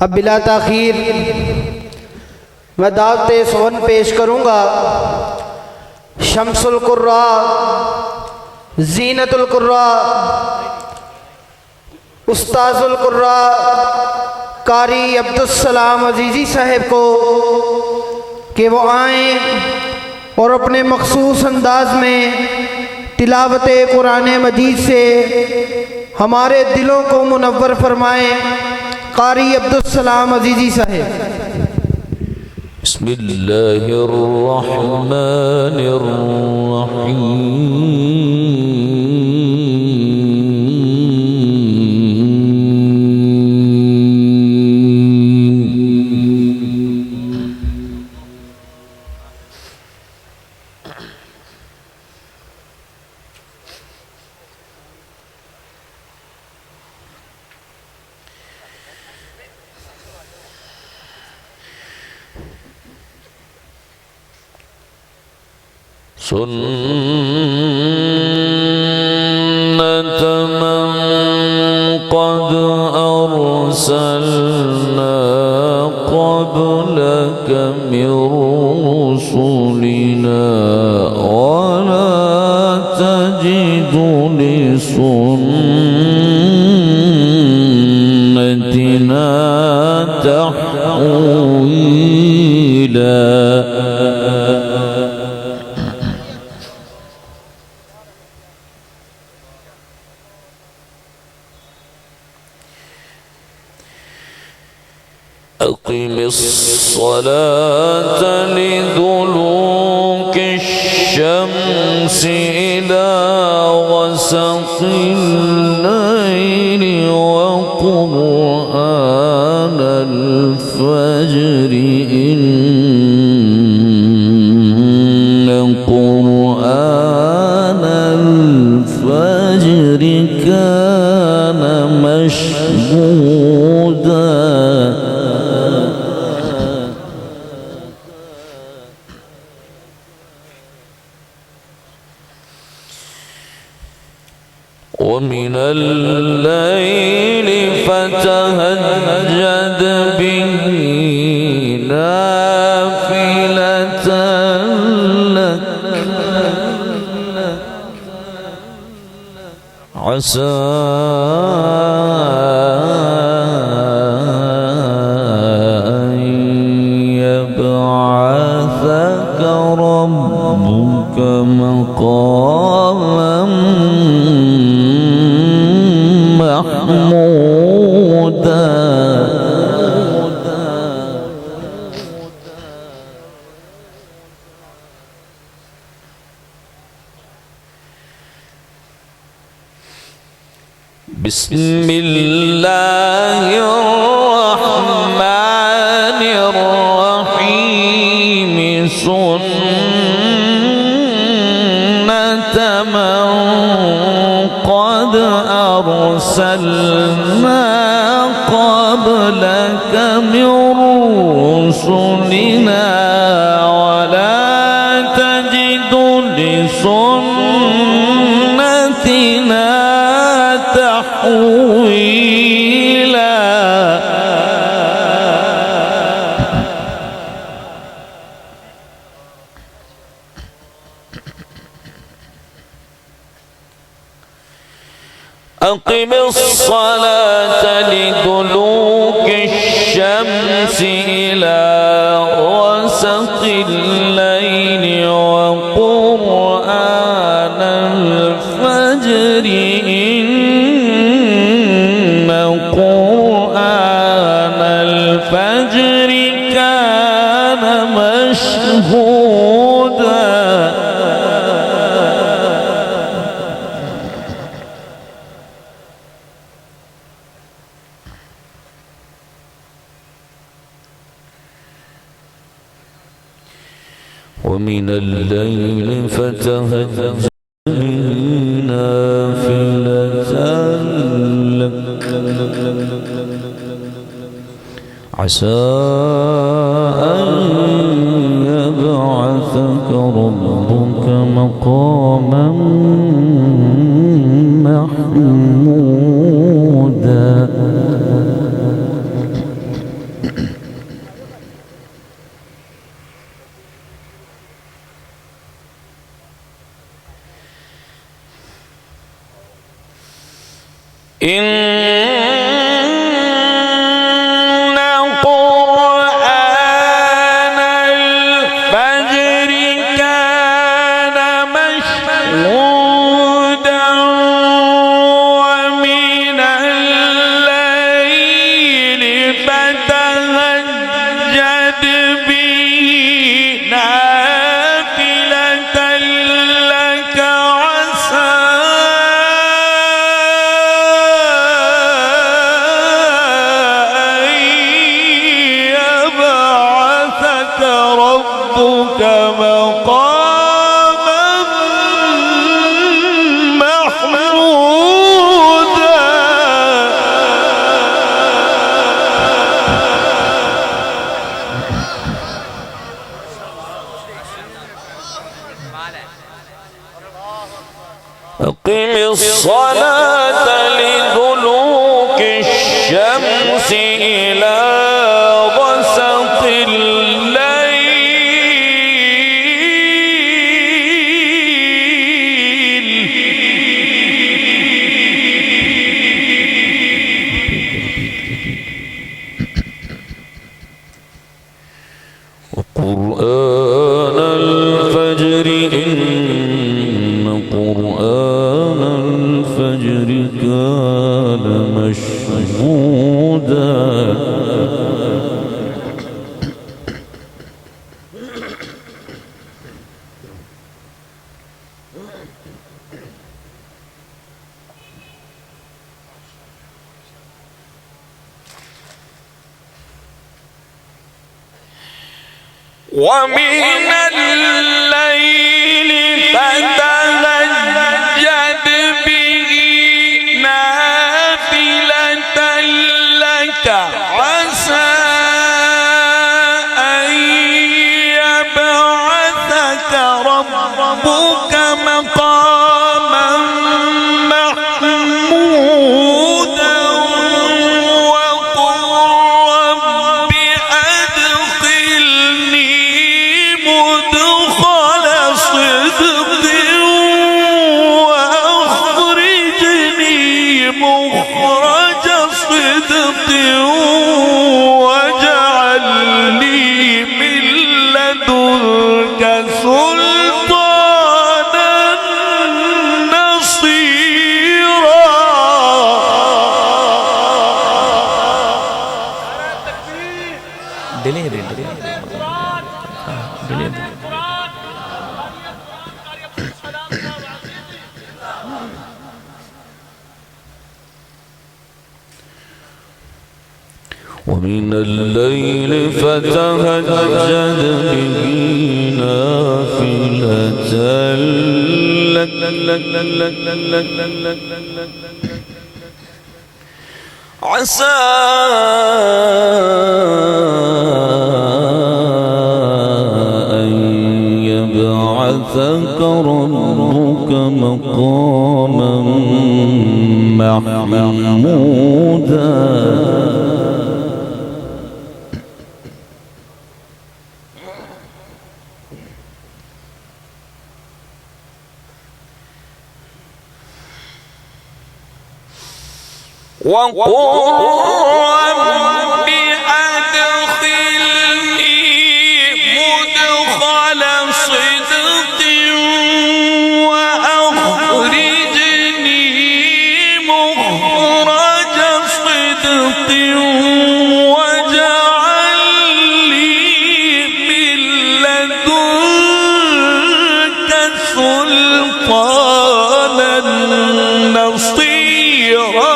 अब बिला ताखीर मैं दावत सोहन पेश करूँगा शम्सुल कुर्रा, ज़ीनतुल कुर्रा, उस्ताजुल कुर्रा कारी अब्दुस्सलाम अजीज़ी साहब को कि वो आएँ और अपने मखसूस अंदाज में तिलावत कुरान मजीद से हमारे दिलों को मुनव्वर फरमाएँ। कारी अब्दुस्सलाम अजीज़ी साहब। सुन्नत मन क़द अरसलना क़ब्लक मिन रुसुलिना वला तजिदु लिसुन्नतिना तहवीला। أقم الصلاة لدلوك الشمس إلى غسق الليل وقرآن الفجر إن قرآن الفجر كان مشهودا ومن الليل فتهجد به نافلة لك عسى أن يبعثك ربك مقاما محمودا بسم الله الرحمن الرحيم سنة من قد أرسلنا قبلك من رسلنا ولا تجد لسنتنا تحويلا. أقم الصلاة لدلوك الشمس إلى غسق الليل وقرآن الفجر إن قرآن الفجر كان مشهودا. ومن الليل فتهجد نافلة لك عسى أن يبعثك ربك مقاما محمودا. إن قرآن الفجر كان مشهودا ومن الليل فتهجد به نافلة لك عسى أن يبعثك ربك مقاما محمودا أقم الصلاة لدلوك الشمس إلى غسق الليل وقرآن الفجر إن قرآن الفجر كان مشهودا ومن الليل فتهجد به نافلة لك عسى أن يبعثك ربك مقاما محمودا وقل رب أدخلني مدخل صدق وأخرجني مخرج صدق واجعل لي من لدنك سلطانا نصيرا ومن الليل فتهجد به نافلة لك عسى أن يبعثك ربك مقاما محمودا وقل رب أدخلني مدخل صدق وأخرجني مخرج صدق واجعل لي من لدنك سلطانا نصيرا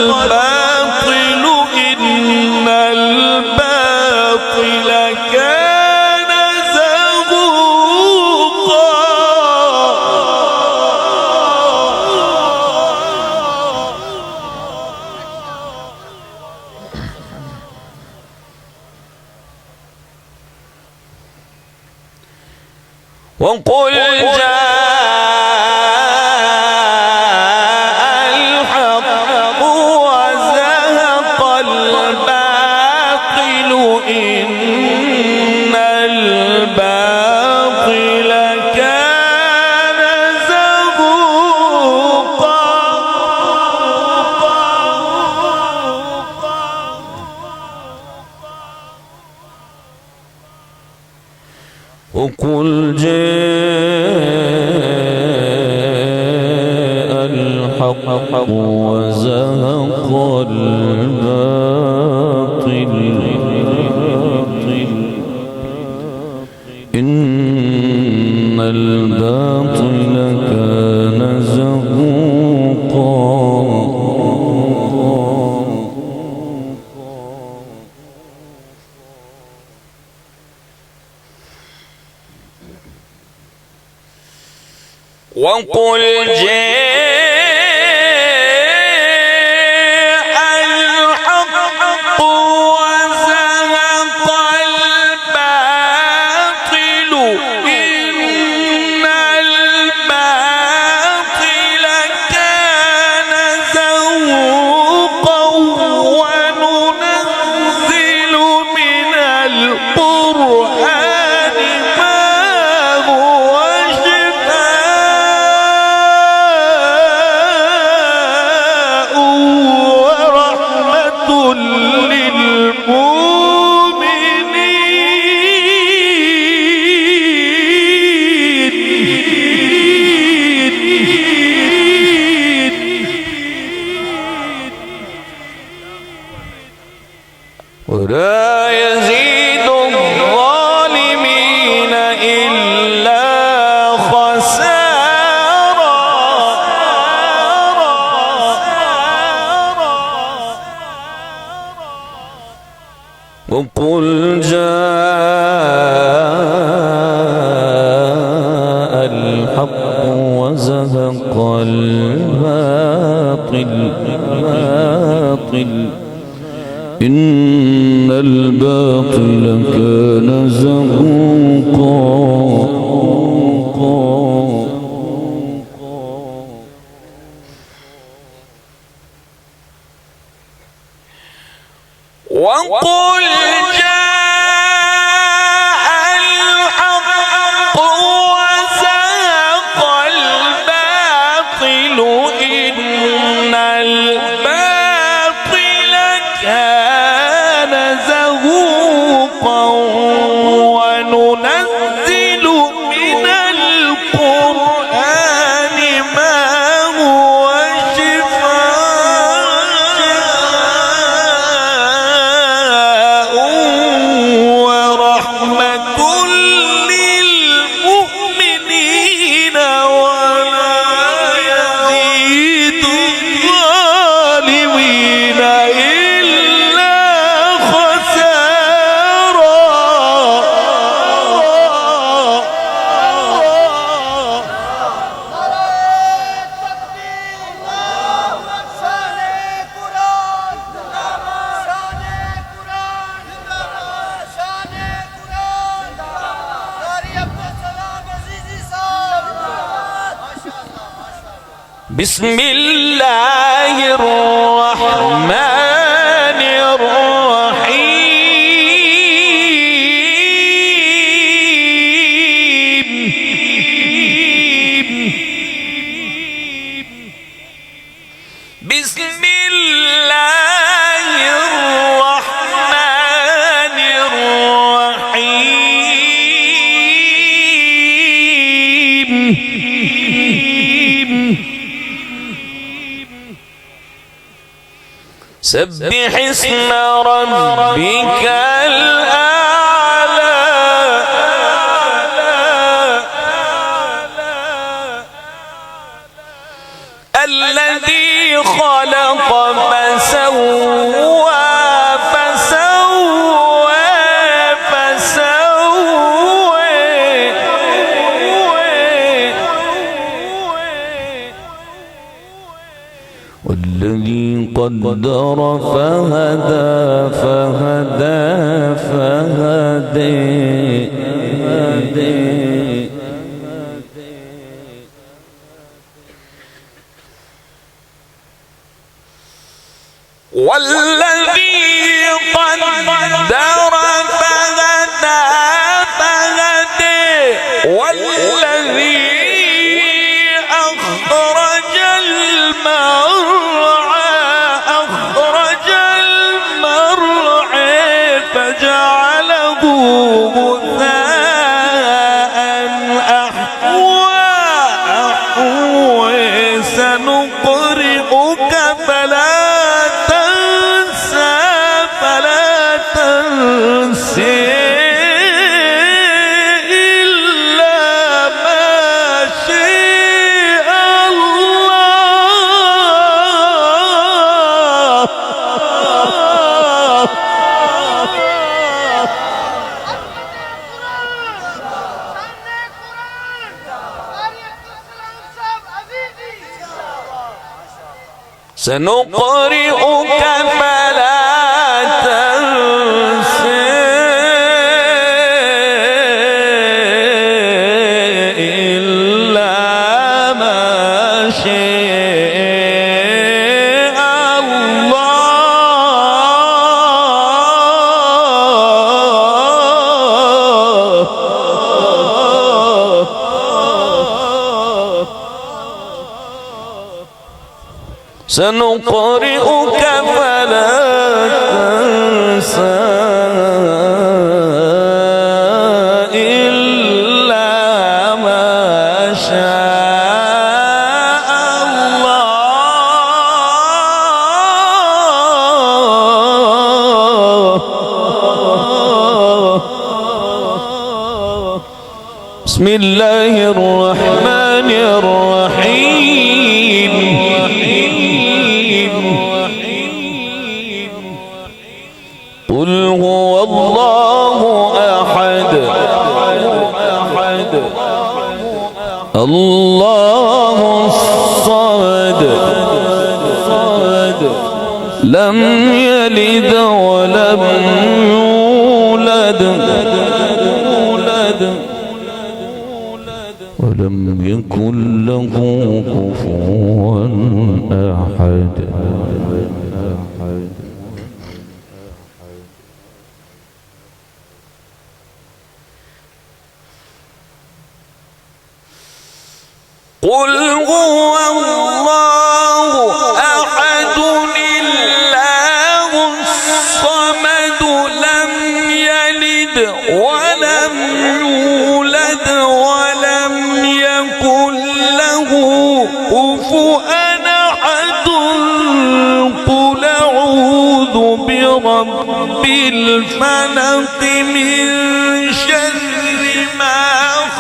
الباطل إن الباطل كان زهوقا وقل إن الحق وزهق الباطل إن الباطل كان زهوقا. وقل جاء الحق وزهق الباطل إن الباطل كان زهوقا وننزل من القرآن ما هو شفاء ورحمة ولا يزيد الظالمين إلا خسارا. وقل جاء الحق وزهق الباطل إن الباطل كان زهوقا. وقل جاء الحق وزهق الباطل إن الباطل كان زهوقا وننزل من القرآن ما هو شفاء ورحمة للمؤمنين ولا يزيد الظالمين إلا خسارا. بسم الله الرحمن الرحيم. بسم الله الرحمن الرحيم. سبح اسم ربك الأعلى. الذي خلق فسوى والذي قدر فهدى والذي قدر فهدى والذي أخرج المرعى فجعله غثاء سنقرئك فلا تنسى إلا ما شاء الله. سنقرئك فلا تنسى إلا ما شاء الله. بسم الله الرحمن الرحيم. قل هو الله أحد الله الصمد لم يلد ولم يولد ولم يكن له كفوا أحد. قل هو الله أحد الله الصمد لم يلد ولم يولد ولم يكن له كفوا أحد. قل أعوذ برب الفلق من شر ما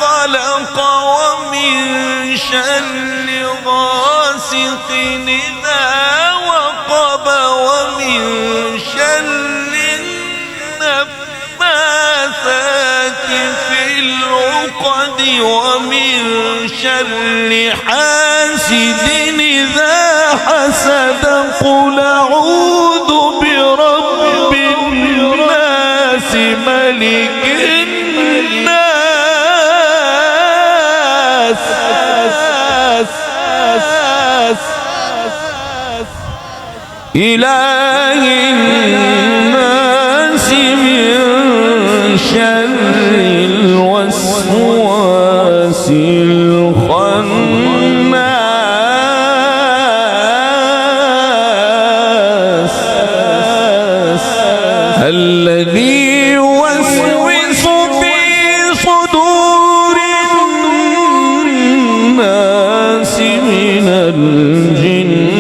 خلق ومن شر غاسق إذا وقب ومن شر النفاثات في العقد ومن شر حاسد إذا حسد. قل أعوذ برب الناس ملك الناس إله الناس من شر الوسواس الخناس الذي يوسوس في صدور الناس من الجنة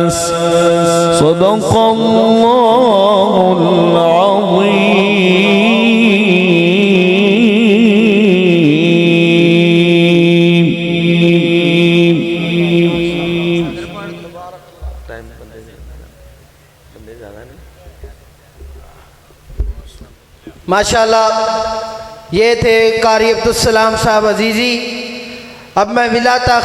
والناس. صدق الله العظيم. माशाल्लाह, ये थे कारी अब्दुल सलाम साहब अजीज़ी। अब मैं विलाता